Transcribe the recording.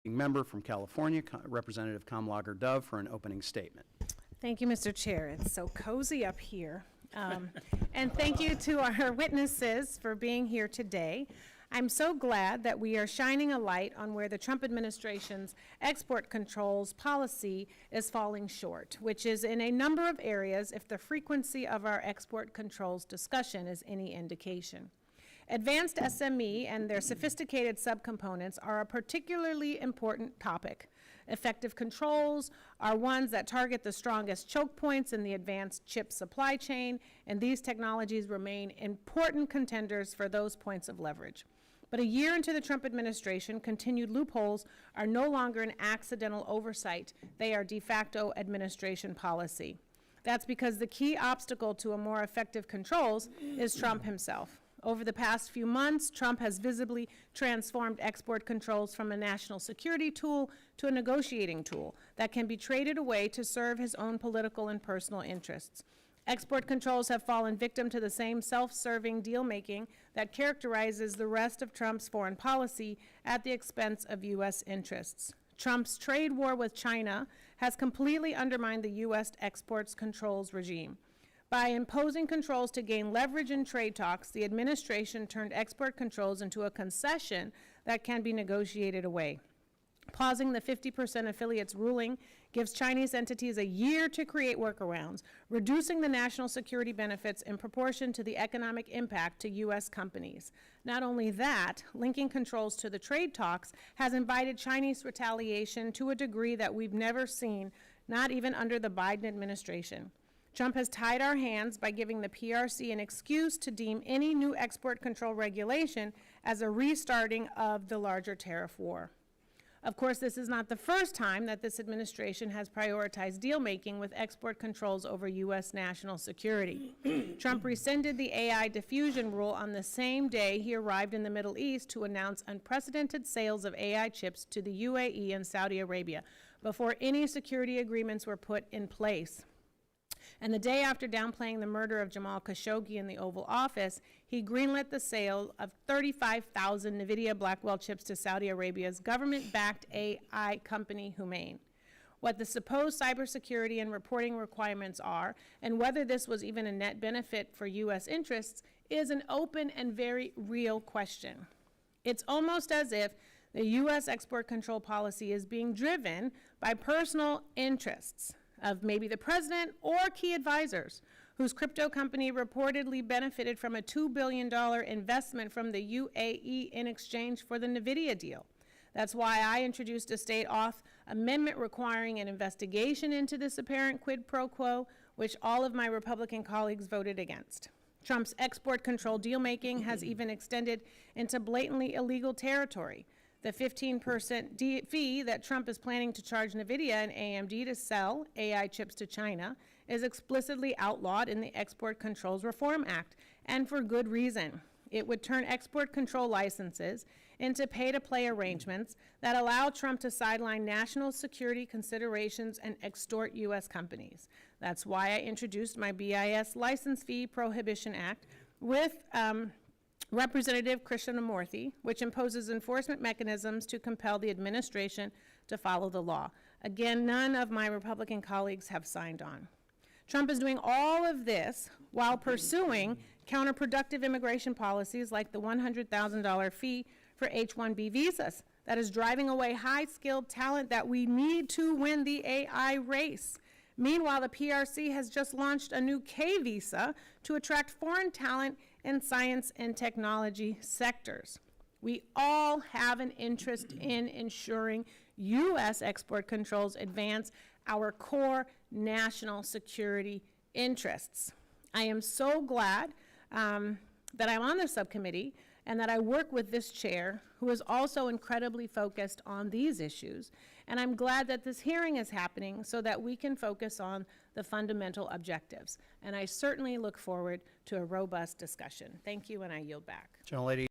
Member from California, Representative Kamlager-Dove, for an opening statement. Thank you, Mr. Chair. It's so cozy up here. And thank you to our witnesses for being here today. I'm so glad that we are shining a light on where the Trump administration's export controls policy is falling short, which is in a number of areas if the frequency of our export controls discussion is any indication. Advanced SME and their sophisticated subcomponents are a particularly important topic. Effective controls are ones that target the strongest choke points in the advanced chip supply chain, and these technologies remain important contenders for those points of leverage. But a year into the Trump administration, continued loopholes are no longer an accidental oversight. They are de facto administration policy. That's because the key obstacle to a more effective controls is Trump himself. Over the past few months, Trump has visibly transformed export controls from a national security tool to a negotiating tool that can be traded away to serve his own political and personal interests. Export controls have fallen victim to the same self-serving deal-making that characterizes the rest of Trump's foreign policy at the expense of U.S. interests. Trump's trade war with China has completely undermined the U.S. exports controls regime. By imposing controls to gain leverage in trade talks, the administration turned export controls into a concession that can be negotiated away. Pausing the 50% affiliates ruling gives Chinese entities a year to create workarounds, reducing the national security benefits in proportion to the economic impact to U.S. companies. Not only that, linking controls to the trade talks has invited Chinese retaliation to a degree that we've never seen, not even under the Biden administration. Trump has tied our hands by giving the PRC an excuse to deem any new export control regulation as a restarting of the larger tariff war. Of course, this is not the first time that this administration has prioritized deal-making with export controls over U.S. national security. Trump rescinded the AI diffusion rule on the same day he arrived in the Middle East to announce unprecedented sales of AI chips to the UAE and Saudi Arabia before any security agreements were put in place. And the day after downplaying the murder of Jamal Khashoggi in the Oval Office, he greenlit the sale of 35,000 Nvidia Blackwell chips to Saudi Arabia's government-backed AI company, Humane. What the supposed cybersecurity and reporting requirements are, and whether this was even a net benefit for U.S. interests, is an open and very real question. It's almost as if the U.S. export control policy is being driven by personal interests of maybe the president or key advisors, whose crypto company reportedly benefited from a $2 billion investment from the UAE in exchange for the Nvidia deal. That's why I introduced a state auth amendment requiring an investigation into this apparent quid pro quo, which all of my Republican colleagues voted against. Trump's export control deal-making has even extended into blatantly illegal territory. The 15% fee that Trump is planning to charge Nvidia and AMD to sell AI chips to China is explicitly outlawed in the Export Controls Reform Act, and for good reason. It would turn export control licenses into pay-to-play arrangements that allow Trump to sideline national security considerations and extort U.S. companies. That's why I introduced my BIS License Fee Prohibition Act with Representative Krishnamurthy, which imposes enforcement mechanisms to compel the administration to follow the law. Again, none of my Republican colleagues have signed on. Trump is doing all of this while pursuing counterproductive immigration policies like the $100,000 fee for H-1B visas that is driving away high-skilled talent that we need to win the AI race. Meanwhile, the PRC has just launched a new K visa to attract foreign talent in science and technology sectors. We all have an interest in ensuring U.S. export controls advance our core national security interests. I am so glad that I'm on this subcommittee and that I work with this chair, who is also incredibly focused on these issues. And I'm glad that this hearing is happening so that we can focus on the fundamental objectives. And I certainly look forward to a robust discussion. Thank you, and I yield back. Gentlelady.